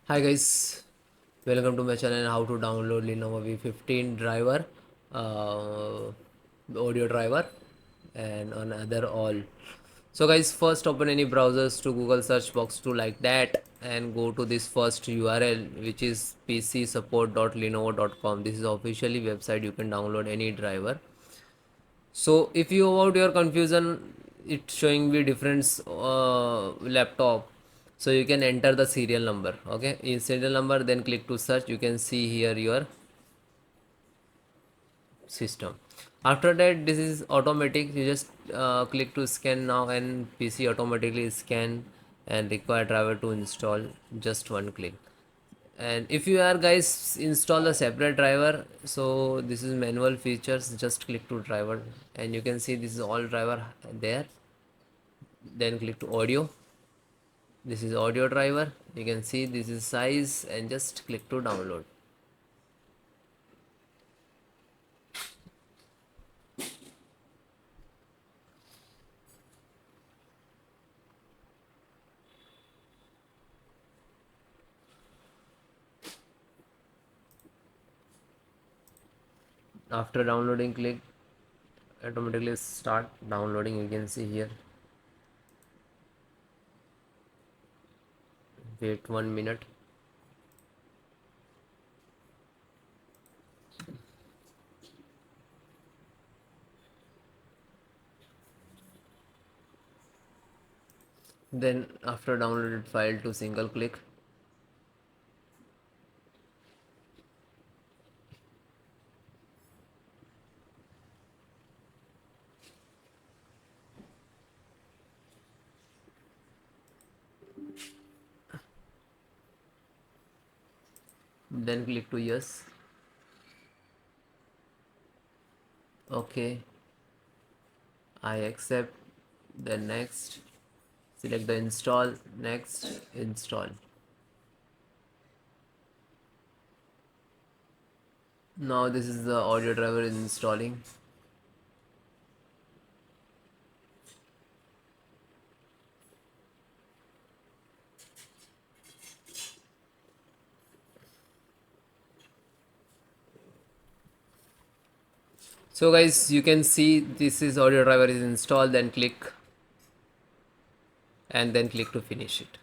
Hi guys, welcome to my channel. How to download Lenovo V15 driver, uh, audio driver, and another all. So guys, first open any browsers to Google search box to like that, and go to this first URL, which is pcsupport.lenovo.com. This is officially website. You can download any driver. So if you about your confusion, it's showing me different laptop, so you can enter the serial number. Okay, in serial number, then click to search. You can see here your system. After that, this is automatic. You just click to scan now, and PC automatically scan and require driver to install. Just one click. And if you are guys install a separate driver, so this is manual features. Just click to driver, and you can see this is all driver there. Then click to audio. This is audio driver. You can see this is size, and just click to download. After downloading, click automatically start downloading. You can see here, wait 1 minute. Then after downloaded file to single click. Then click to yes. Okay, I accept. Then next, select the install. Next, install. Now this is the audio driver is installing. So guys, you can see this is audio driver is installed. Then click, and then click to finish it.